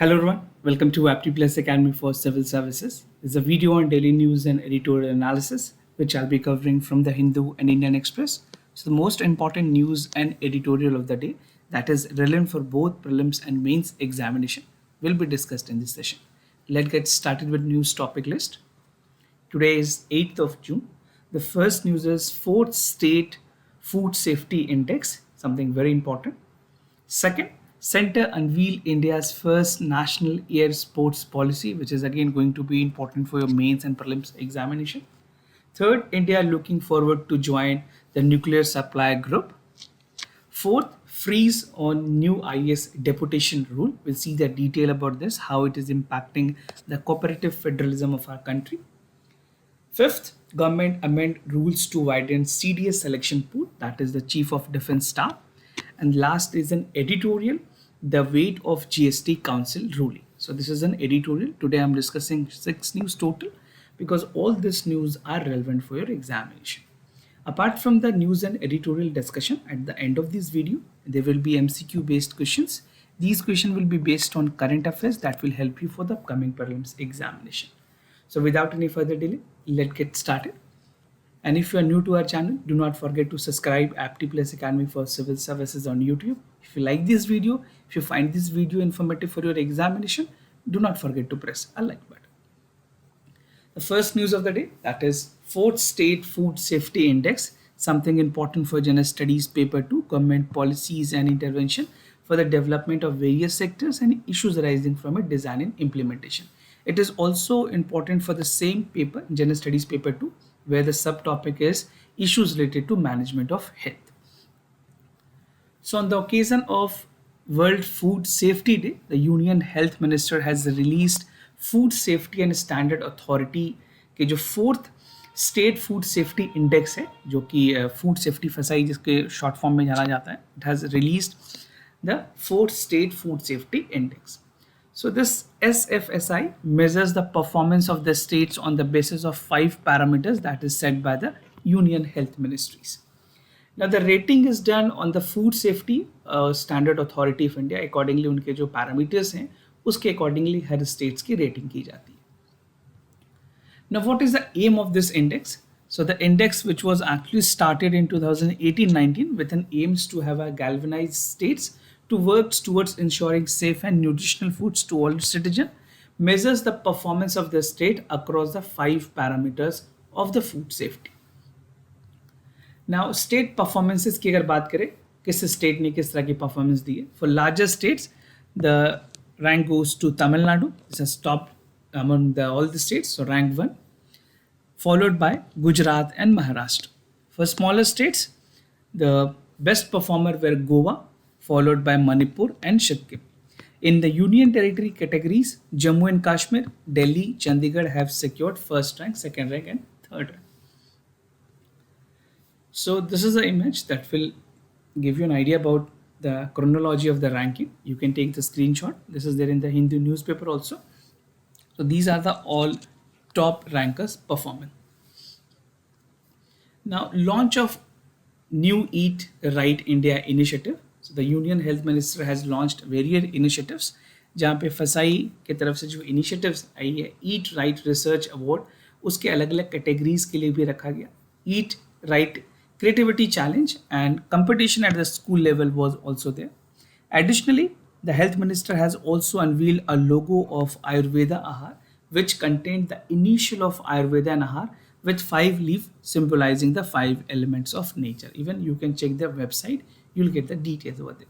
Hello everyone, welcome to Apti Plus Academy for Civil Services. This is a video on daily news and editorial analysis, which I'll be covering from the Hindu and Indian Express. So the most important news and editorial of the day that is relevant for both prelims and mains examination will be discussed in this session. Let's get started with news topic list. Today is 8th of June. The first news is 4th State Food Safety Index, something very important. Second, Centre unveil India's first national air sports policy, which is again going to be important for your mains and prelims examination. Third, India looking forward to join the nuclear supply group. Fourth, freeze on new IS deputation rule. We'll see the detail about this, how it is impacting the cooperative federalism of our country. Fifth, government amend rules to widen CDS selection pool, that is the Chief of Defence Staff. And last is an editorial, the weight of GST Council ruling. So this is an editorial. Today I'm discussing 6 news total because all this news are relevant for your examination. Apart from the news and editorial discussion, at the end of this video, there will be MCQ based questions. These questions will be based on current affairs that will help you for the upcoming prelims examination. So without any further delay, let's get started. And if you are new to our channel, do not forget to subscribe Apti Plus Academy for Civil Services on YouTube. If you like this video, if you find this video informative for your examination, do not forget to press a like button. The first news of the day, that is 4th State Food Safety Index, something important for General Studies Paper 2, Government Policies and Intervention for the Development of Various Sectors and Issues Arising from it, Design and Implementation. It is also important for the same paper, General Studies Paper 2, where the subtopic is issues related to management of health. So on the occasion of World Food Safety Day, the Union Health Minister has released Food Safety and Standard Authority के जो 4th State Food Safety Index है, जो कि Food Safety FSSAI जिसके short form में जाना जाता है, it has released the 4th State Food Safety Index. So this SFSI measures the performance of the states on the basis of 5 parameters that is set by the Union Health Ministries. Now the rating is done on the Food Safety Standard Authority of India. Accordingly उनके जो parameters हैं उसके accordingly हर states की rating की जाती है. Now what is the aim of this index? So the index, which was actually started in 2018-19 with an aims to have a galvanized states to work towards ensuring safe and nutritional foods to all citizens, measures the performance of the state across the 5 parameters of the food safety. Now state performances की अगर बात करें किस state ने किस तरह की performance दी है, for larger states the rank goes to Tamil Nadu. This is top among all the states, so rank 1, followed by Gujarat and Maharashtra. For smaller states, the best performer were Goa, followed by Manipur and Sikkim. In the Union Territory categories, Jammu and Kashmir, Delhi, Chandigarh have secured first rank, second rank and third rank. So this is the image that will give you an idea about the chronology of the ranking. You can take the screenshot. This is there in the Hindu newspaper also. So these are the all top rankers performing. Now launch of new Eat Right India initiative. So the Union Health Minister has launched various initiatives जहाँ पे FSSAI की तरफ से जो initiatives आई है Eat Right Research Award उसके अलग अलग categories के लिए भी रखा गया. Eat Right Creativity Challenge and competition at the school level was also there. Additionally, the Health Minister has also unveiled a logo of Ayurveda Ahar which contained the initial of Ayurveda and Ahar with 5 leaves symbolizing the 5 elements of nature. Even you can check their website. You'll get the details over there.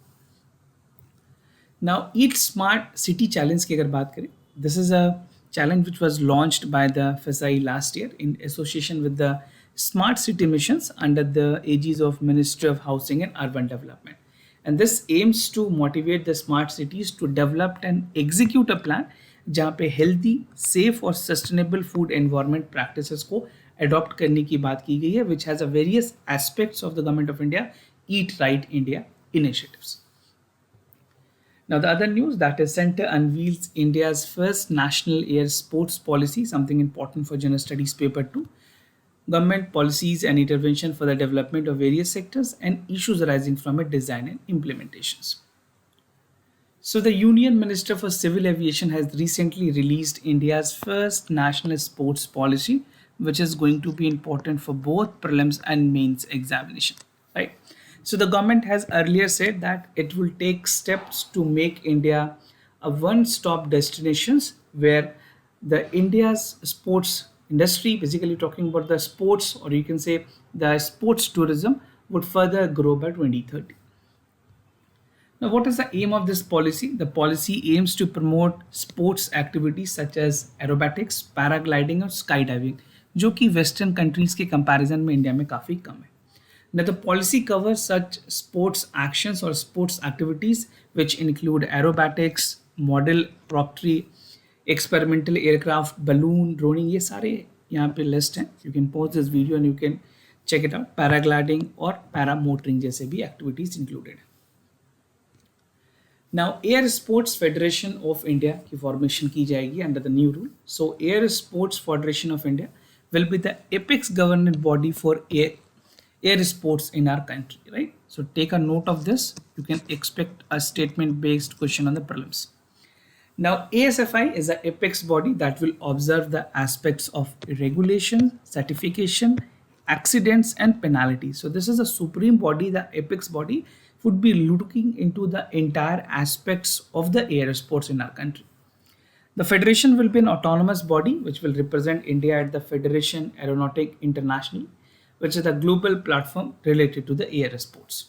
Now, Eat Smart City Challenge की अगर बात करें, this is a challenge which was launched by the FSSAI last year in association with the Smart City Missions under the aegis of Ministry of Housing and Urban Development. And this aims to motivate the smart cities to develop and execute a plan जहाँ पे healthy, safe और sustainable food environment practices को adopt करने की बात की गई है, which has a various aspects of the Government of India Eat Right India initiatives. Now the other news, that is Centre unveils India's first national air sports policy, something important for General Studies Paper 2, Government Policies and Intervention for the Development of Various Sectors and Issues Arising from it, Design and Implementations. So, the Union Minister for Civil Aviation has recently released India's first national sports policy, which is going to be important for both prelims and mains examination. Right. So, the government has earlier said that it will take steps to make India a one-stop destinations where the India's sports industry, basically talking about the sports, or you can say the sports tourism, would further grow by 2030. Now, what is the aim of this policy? The policy aims to promote sports activities such as aerobatics, paragliding और skydiving, जो कि western countries के comparison में India में काफ़ी कम है. Now, the policy covers such sports actions or sports activities which include aerobatics, model proctory, experimental aircraft, balloon, droning, ये सारे यहाँ पे लिस्ट हैं. You can pause this video and you can check it out. Paragliding और paramotoring जैसे भी activities included हैं. Now, Air Sports Federation of India की formation की जाएगी under the new rule. So, Air Sports Federation of India will be the apex governing body for air sports in our country, right? So, take a note of this. You can expect a statement-based question on the prelims. Now, ASFI is an apex body that will observe the aspects of regulation, certification, accidents, and penalties. So, this is a supreme body, the apex body would be looking into the entire aspects of the air sports in our country. The federation will be an autonomous body which will represent India at the Federation Aeronautic International, which is the global platform related to the air sports.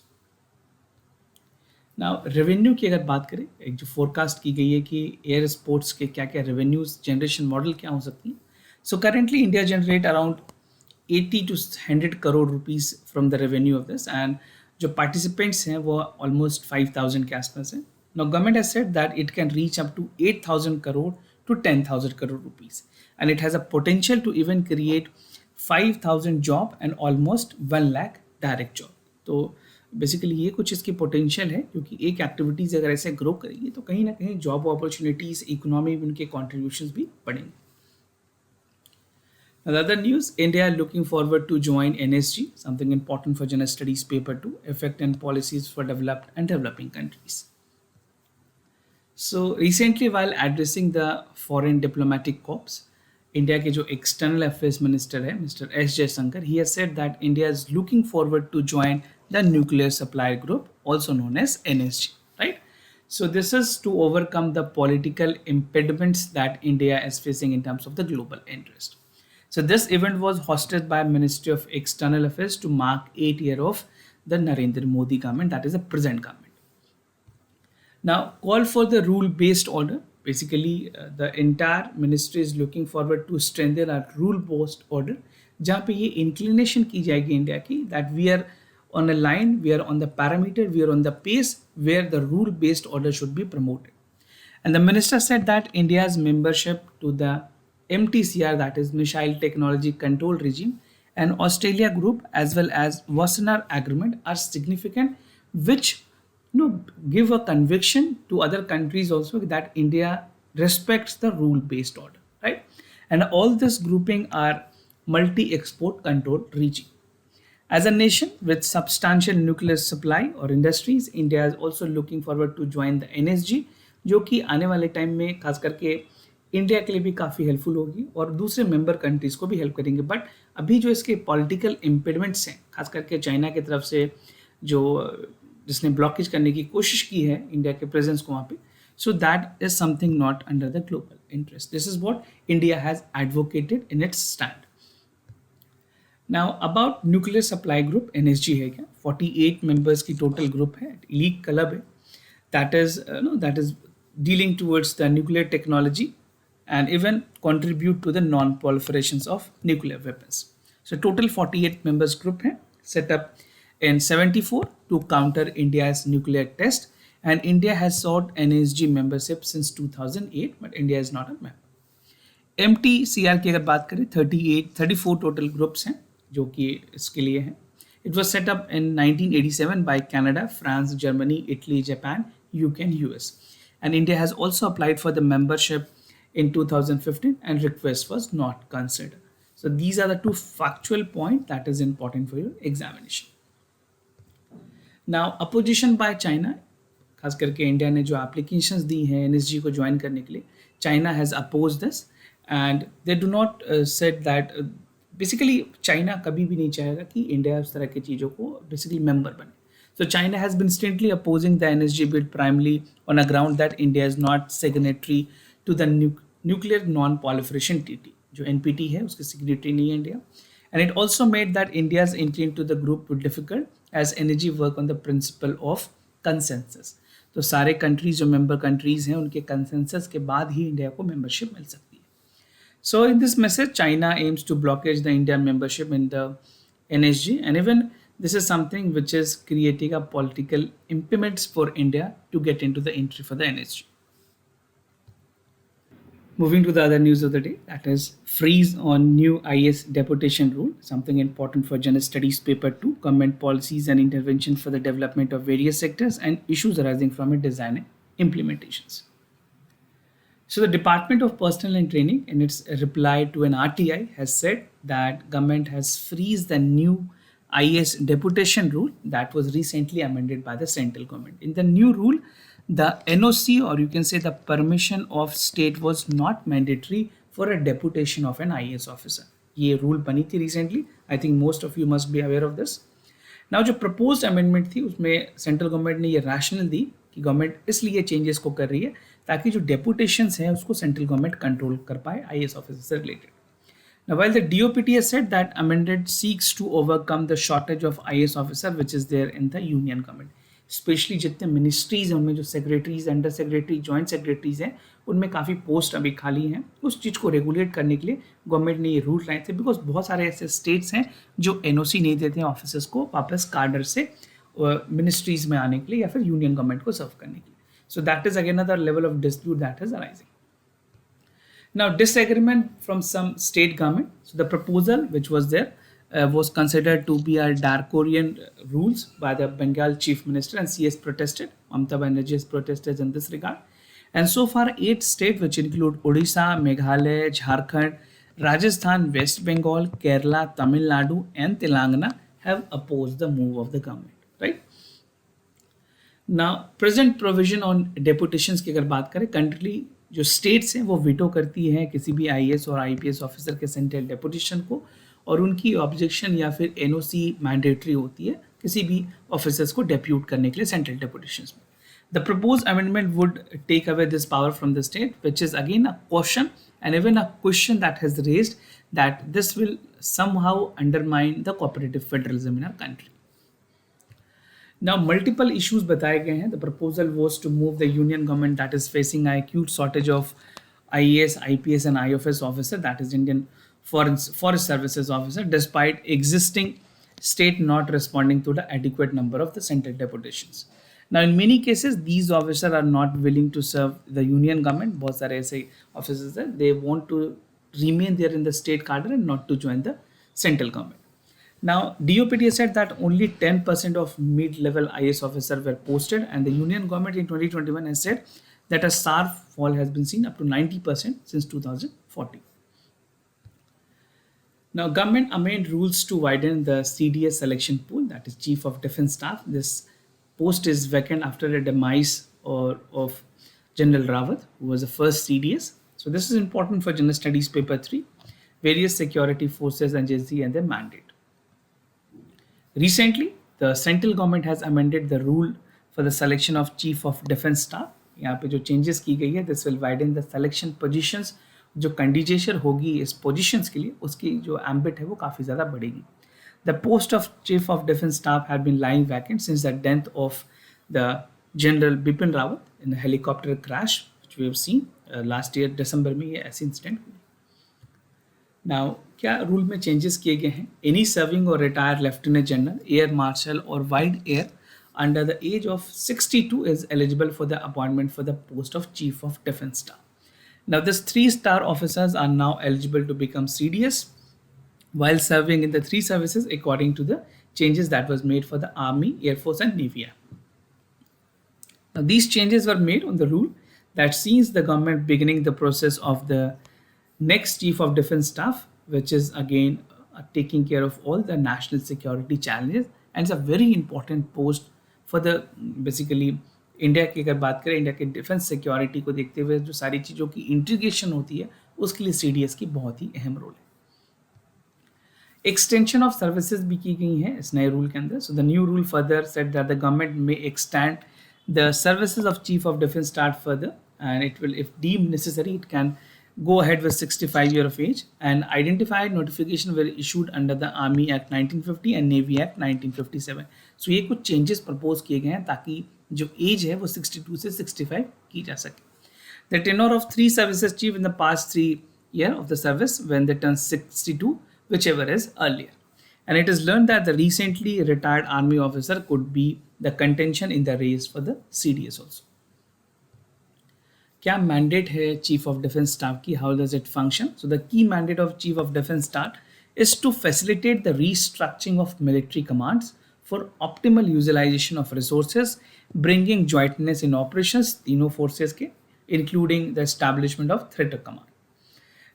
Now, revenue की अगर बात करें, एक जो forecast की गई है कि एयर स्पोर्ट्स के क्या क्या रेवेन्यूज जनरेशन मॉडल क्या हो सकती है. So currently India generate around 80 to 100 crore rupees from the revenue of this, and जो पार्टिसिपेंट्स हैं वो ऑलमोस्ट 5,000 के आसपास हैं. Now, government has said that it can reach up to 8,000 crore to 10,000 crore rupees, and it has a potential to even create 5,000 job and almost 1 lakh direct job. तो basically ये कुछ इसकी potential है, क्योंकि एक एक्टिविटीज़ अगर ऐसे grow करेगी तो कहीं ना कहीं जॉब अपॉर्चुनिटीज़, इकोनॉमी में उनके कॉन्ट्रीब्यूशंस भी बढ़ेंगे. Now, the other news, India looking forward to join NSG, something important for General Studies Paper 2, Effect and Policies for Developed and Developing Countries. So, recently while addressing the Foreign Diplomatic Corps, India के जो External Affairs Minister है, Mr. S. Jaishankar, he has said that India is looking forward to join the Nuclear Supply Group, also known as NSG, right? So, this is to overcome the political impediments that India is facing in terms of the global interest. So this event was hosted by Ministry of External Affairs to mark 8 years of the Narendra Modi government, that is the present government. Now, call for the rule-based order. Basically, the entire ministry is looking forward to strengthen our rule-based order, जहाँ पे ये inclination की जाएगी India की that we are on a line, we are on the parameter, we are on the pace where the rule-based order should be promoted. And the minister said that India's membership to the MTCR, that is Missile Technology Control Regime, and Australia Group as well as Wassenaar Agreement are significant, which give a conviction to other countries also that India respects the rule-based order, right? And all this grouping are multi-export control regime. As a nation with substantial nuclear supply or industries, India is also looking forward to join the NSG, जो कि आने वाले time में खास करके India के लिए भी काफ़ी हेल्पफुल होगी और दूसरे मेंबर कंट्रीज़ को भी हेल्प करेंगे. बट अभी जो इसके पॉलिटिकल इम्पेडिमेंट्स हैं, खास करके चाइना की तरफ से जो जिसने ब्लॉकेज करने की कोशिश की है इंडिया के प्रेजेंस को वहाँ पे, so that is something not under the global interest. This is what India has advocated in its stand. Now about nuclear supply group, NSG है क्या, 48 मेंबर्स की टोटल ग्रुप है, लीग क्लब है, that is dealing towards the nuclear technology and even contribute to the non-proliferations of nuclear weapons. So total 48 members group hai, set up in 74 to counter India's nuclear test, and India has sought NSG membership since 2008, but India is not a member. MTCR की अगर बात करें 34 total groups हैं जो कि इसके लिए हैं. It was set up in 1987 by Canada, France, Germany, Italy, Japan, UK and US. And India has also applied for the membership in 2015 and request was not considered. So these are the two factual points that is important for your examination. Now, opposition by China, खास करके India ने जो applications दी हैं NSG को join करने के लिए, China has oppose this and they do not set that basically China कभी भी नहीं चाहेगा कि इंडिया उस तरह की चीज़ों को बेसिकली मेंबर बने. So China has been stantly opposing the NSG bid primarily on a ground that India is not signatory to the Nuclear Non-Proliferation Treaty, जो NPT है उसके signatory नहीं है India. And it also made that India's entry into the group would difficult as NSG work on the principle of consensus. तो सारे countries जो member countries हैं उनके consensus के बाद ही India को membership मिल सकती है. So in this message, China aims to blockage the Indian membership in the NSG, and even this is something which is creating a political impediments for India to get into the entry for the NSG. Moving to the other news of the day, that is freeze on new IS deputation rule, something important for General Studies Paper 2, government policies and intervention for the development of various sectors and issues arising from its design and implementations. So the Department of Personnel and Training, in its reply to an RTI, has said that government has freezed the new IS deputation rule that was recently amended by the central government. In the new rule, the NOC, or you can say the permission of state, was not mandatory for a deputation of an IS officer. ये rule बनी थी recently. I think most of you must be aware of this. Now जो proposed amendment थी उसमें central government ने ये rationale दी कि government इसलिए चेंजेस को कर रही है ताकि जो डेपुटेशंस हैं उसको सेंट्रल गवर्नमेंट कंट्रोल कर पाए आईएएस ऑफिसर से related. Now, while the DOPT has said that amendment seeks to overcome the shortage of IAS officer which is there in the union government, specially जितने मिनिस्ट्रीज हैं उनमें जो secretaries, under secretary, joint secretaries हैं उनमें काफ़ी post अभी खाली हैं. उस चीज़ को रेगुलेट करने के लिए गवर्नमेंट ने ये रूल लाए थे बिकॉज बहुत सारे ऐसे स्टेट्स हैं जो एनओसी नहीं देते हैं ऑफिसर्स को वापस कार्डर से मिनिस्ट्रीज में आने के लिए या फिर यूनियन गवर्नमेंट को सर्व करने के लिए. So that is again another level of dispute that is arising. Now disagreement from some state government. So the proposal which was there was considered to be a Darkorian rules by the Bengal Chief Minister and CS protested. Mamata Banerjee has protested in this regard. And so far 8 states which include Odisha, Meghalaya, Jharkhand, Rajasthan, West Bengal, Kerala, Tamil Nadu and Telangana have opposed the move of the government. Right? Now present provision on deputations की अगर बात करें country जो states हैं वो veto करती हैं किसी भी आईएएस और आईपीएस ऑफिसर के सेंट्रल डेपुटेशन को और उनकी ऑब्जेक्शन या फिर एनओसी मैंडेटरी होती है किसी भी ऑफिसर्स को डेप्यूट करने के लिए सेंट्रल डेपुटेशंस में. The propose amendment would take away this power from the state which is again a question and even a question that has raised that this will somehow undermine the cooperative federalism in our country. Now, multiple issues बताए गए हैं. The proposal was to move the union government that is facing an acute shortage of IAS, IPS and IFS officer, that is Indian Forest Services officer, despite existing state not responding to the adequate number of the central deputations. Now, in many cases, these officers are not willing to serve the union government. बहुत सारे ऐसे officers हैं, they want to remain there in the state cadre and not to join the central government. Now, DOPT said that only 10% of mid-level IAS officers were posted, and the union government in 2021 has said that a sharp fall has been seen up to 90% since 2014. Now, government amended rules to widen the CDS selection pool, that is Chief of Defence Staff. This post is vacant after the demise of General Rawat, who was the first CDS. So, this is important for General Studies Paper 3, various security forces agency and their mandate. Recently, the central government has amended the rule for the selection of Chief of Defence Staff. यहाँ पे जो changes की गई है, this will widen the selection positions. जो candidature होगी इस positions के लिए, उसकी जो ambit है वो काफ़ी ज़्यादा बढ़ेगी. The post of Chief of Defence Staff had been lying vacant since the death of the General Bipin Rawat in a helicopter crash, which we have seen last year December में ये ऐसी incident हुई. Now, क्या rule में changes किए गए हैं? Any serving और retired lieutenant general, air marshal और vice air under the age of 62 is eligible for the appointment for the post of Chief of Defence Staff. Now, these 3-star officers are now eligible to become CDS while serving in the 3 services according to the changes that was made for the Army, Air Force and Navy. Now, these changes were made on the rule that sees the government beginning the process of the next Chief of Defence Staff, which is again taking care of all the national security challenges, and it's a very important post for the basically India की अगर बात करें, India के defence security को देखते हुए जो सारी चीज़ों की इंटीग्रेशन होती है उसके लिए CDS की बहुत ही अहम रोल है। एक्सटेंशन ऑफ सर्विसेज भी की गई हैं इस नए रूल के अंदर। So the new rule further set that the government में extend the services of chief of defence staff further and it will, if deemed necessary, it can go ahead with 65 year of age, and identified notification were issued under the Army Act 1950 and Navy Act 1957. So ये कुछ changes propose किए गए हैं ताकि जो age है वो 62 से 65 की जा सके। The tenure of 3 services chief in the past 3 year of the service when they turn 62, whichever is earlier. And it is learned that the recently retired army officer could be the contention in the race for the CDS also. क्या mandate है chief of defence staff की? How does it function? So the key mandate of chief of defence staff is to facilitate the restructuring of military commands for optimal utilization of resources, bringing jointness in operations तीनों forces के, including the establishment of threat command.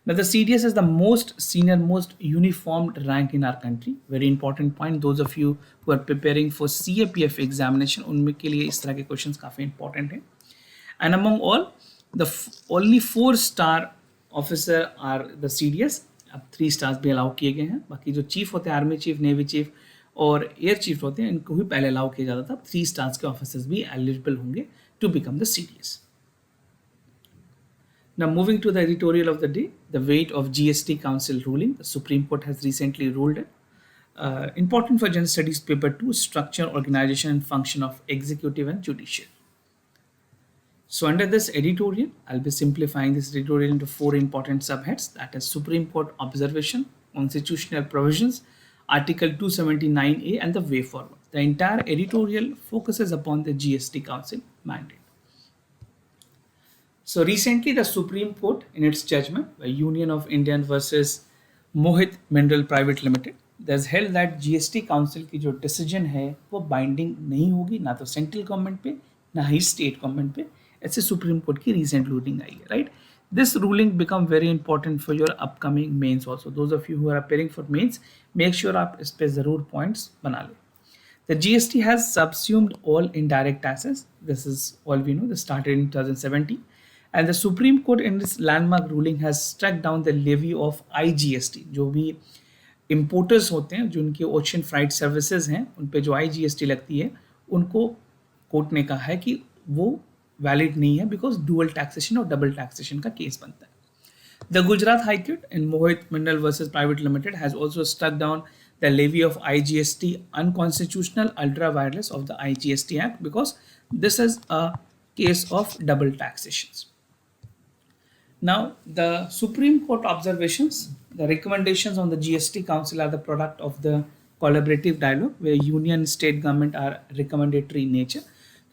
Now the CDS is the most senior, most uniformed rank in our country. Very important point. Those of you who are preparing for CAPF examination, उनमें के लिए इस तरह के questions काफ़ी important हैं. And among all, only 4-star officer are the CDS. अब 3 stars भी अलाउ किए गए हैं। बाकी जो चीफ होते हैं, आर्मी चीफ, नेवी चीफ और एयर चीफ होते हैं, इनको भी पहले अलाउ किया जाता था। 3 stars के ऑफिसर्स भी एलिजिबल होंगे to become the CDS। Now moving to the editorial of the day, the weight of GST Council ruling. The Supreme Court has recently ruled it. Important for General Studies Paper 2, structure, organization and function of executive and judicial. So under this editorial, I'll be simplifying this editorial into 4 important subheads, that is Supreme Court observation, constitutional provisions, Article 279A and the way forward. The entire editorial focuses upon the GST Council mandate. So recently the Supreme Court in its judgment by Union of Indian versus Mohit Mineral Private Limited, there's held that GST Council की जो decision है वो binding नहीं होगी, ना तो central government पे ना ही स्टेट गवर्नमेंट पे। ऐसे सुप्रीम कोर्ट की रीसेंट रूलिंग आई है, right? This ruling become very important for your upcoming mains also. Those of you who are appearing for mains, make sure आप इस पे जरूर पॉइंट्स बना लें। The GST has subsumed all indirect taxes, this is all we know, this started in 2017 and the supreme court in this landmark ruling has struck down the levy of IGST। जो भी importers होते हैं, जो उनके ocean freight services हैं, उन पे जो IGST लगती है, उनको कोर्ट ने कहा है कि वो वैलिड नहीं है, बिकॉज डुअल टैक्सेशन और डबल टैक्सेशन का केस बनता है। The Gujarat high court in Mohit mineral versus private limited has also struck down the levy of IGST unconstitutional ultra vires of the IGST act, because this is a case of double taxation. Now the Supreme Court observations, the recommendations on the GST Council are the product of the collaborative dialogue where union and state government are recommendatory in nature.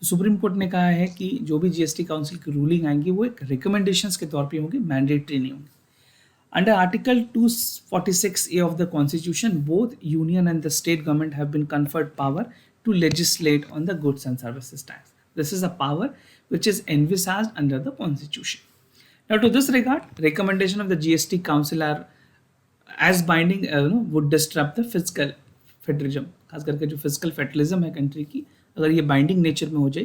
Supreme court ने कहा है कि जो भी GST council की ruling आएंगी वो एक रिकमेंडेशंस के तौर पे होंगी, मैंडेटरी नहीं होंगी। Under article 246A of the constitution, both union and the state government have been conferred power to legislate on the goods and services tax. This is a power which is envisaged under the constitution. Now to this regard, recommendation of the GST council are as binding would disrupt the fiscal federalism. खास करके जो physical federalism है country की, अगर ये binding nature में हो जाए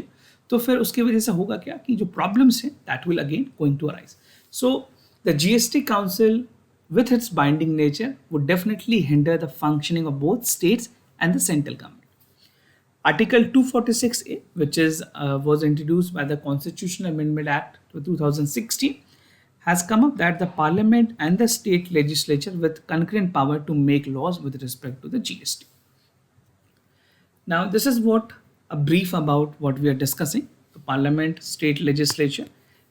तो फिर उसकी वजह से होगा क्या कि जो प्रॉब्लम्स हैं that will again going to arise. So the GST council with its binding nature would definitely hinder the functioning of both states and the central government. Article 246A, which was introduced by the Constitutional Amendment Act of 2016, has come up that the Parliament and the state legislature with concurrent power to make laws with respect to the GST. Now, this is what a brief about what we are discussing. The Parliament, state legislature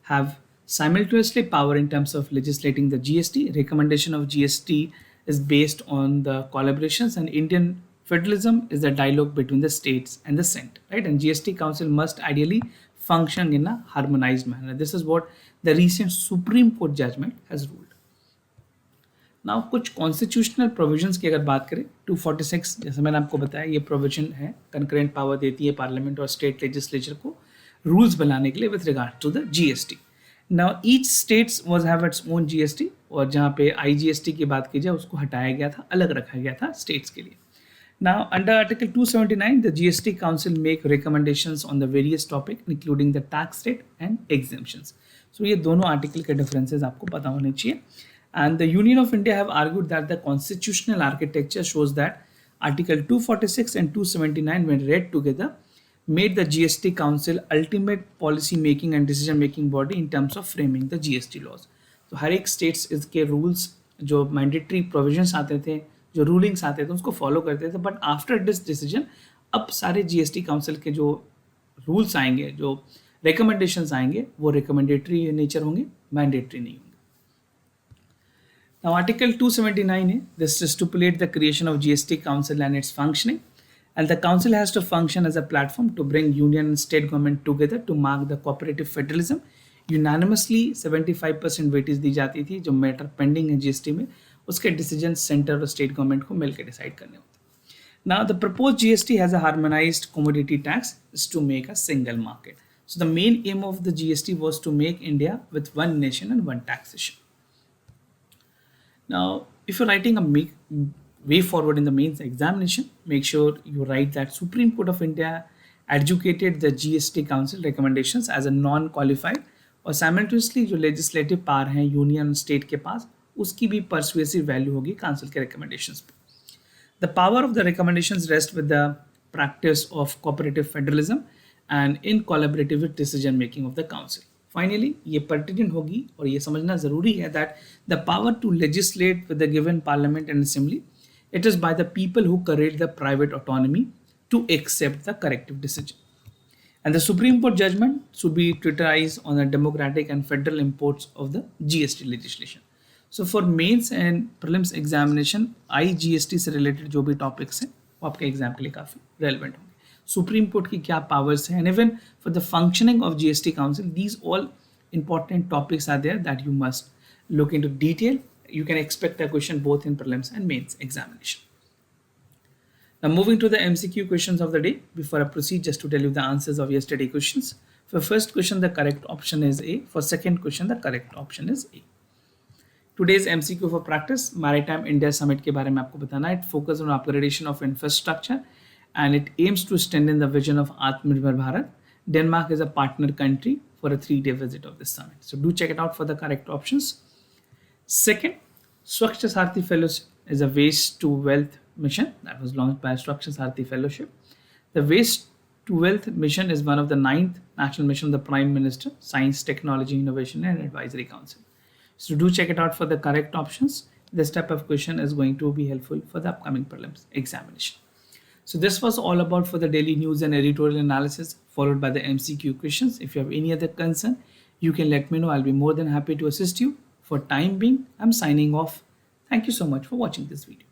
have simultaneously power in terms of legislating the GST. Recommendation of GST is based on the collaborations, and Indian federalism is the dialogue between the states and the center, right? And GST council must ideally function in a harmonized manner. This is what the recent Supreme Court judgment has ruled. Now कुछ constitutional provisions की अगर बात करें, 246 जैसे मैंने आपको बताया ये प्रोविजन है, कंकरेंट पावर देती है पार्लियामेंट और स्टेट लेजिस्लेचर को रूल्स बनाने के लिए with regard to the GST. Now each states was have its own GST, और जहाँ पे IGST की बात की जाए उसको हटाया गया था, अलग रखा गया था स्टेट्स के लिए. Now, under Article 279, the GST Council make recommendations on the various topic, including the tax rate and exemptions. So ये दोनों article के differences आपको पता होने चाहिए. And the Union of India have argued that the constitutional architecture shows that Article 246 and 279, when read together, made the GST Council ultimate policy making and decision making body in terms of framing the GST laws. तो हर एक states इसके rules जो mandatory provisions आते थे, जो rulings आते थे उसको फॉलो करते थे, बट आफ्टर दिस डिसीजन अब सारे जीएसटी काउंसिल के जो रूल्स आएंगे, जो रिकमेंडेशंस आएंगे, वो रिकमेंडेटरी नेचर होंगे, मैंडेटरी नहीं होंगे. Now Article 279 है, this stipulates the creation of GST Council and its functioning, and the council has to function as a platform to bring union and state government together to mark the cooperative federalism. Unanimously 75% weightage दी जाती थी, जो matter pending है GST में उसके decision centre और state government को मिलकर decide करने होते हैं. Now the proposed GST has a harmonized commodity tax is to make a single market. So the main aim of the GST was to make India with one nation and one taxation. Now, if you're writing a way forward in the mains examination, make sure you write that Supreme Court of India adjudicated the GST Council recommendations as a non-qualified, और simultaneously जो legislative power हैं union state के पास, उसकी भी persuasive value होगी council के recommendations पे. The power of the recommendations rest with the practice of cooperative federalism and in collaborative decision making of the council. Finally ये पर्टिनेंट होगी और ये समझना ज़रूरी है that the power to legislate with the given parliament and assembly, it is by the people who create the private autonomy to accept the corrective decision. And the Supreme Court judgment should be treatized on the democratic and federal imports of the GST legislation. So for mains and prelims examination, IGST से related जो भी topics हैं वो आपके exam के लिए काफ़ी relevant होंगे. Supreme Court की क्या powers हैं, and even for the functioning of GST Council, these all important topics are there that you must look into detail. You can expect a question both in prelims and mains examination. Now moving to the MCQ questions of the day. Before I proceed, just to tell you the answers of yesterday questions. For first question, the correct option is A. For second question, the correct option is A. Today's MCQ for practice, Maritime India Summit के बारे में आपको बताना है. It focuses on upgradation of infrastructure and it aims to strengthen the vision of Atmanirbhar Bharat. Denmark is a partner country for a 3-day visit of this summit. So do check it out for the correct options. Second, Swachh Sarthi Fellowship is a waste to wealth mission that was launched by Swachh Sarthi Fellowship. The Waste to Wealth mission is one of the 9th national mission of the Prime Minister, Science, Technology, Innovation and Advisory Council. So do check it out for the correct options. This type of question is going to be helpful for the upcoming prelims examination. So this was all about for the daily news and editorial analysis, followed by the MCQ questions. If you have any other concern, you can let me know. I'll be more than happy to assist you. For time being, I'm signing off. Thank you so much for watching this video.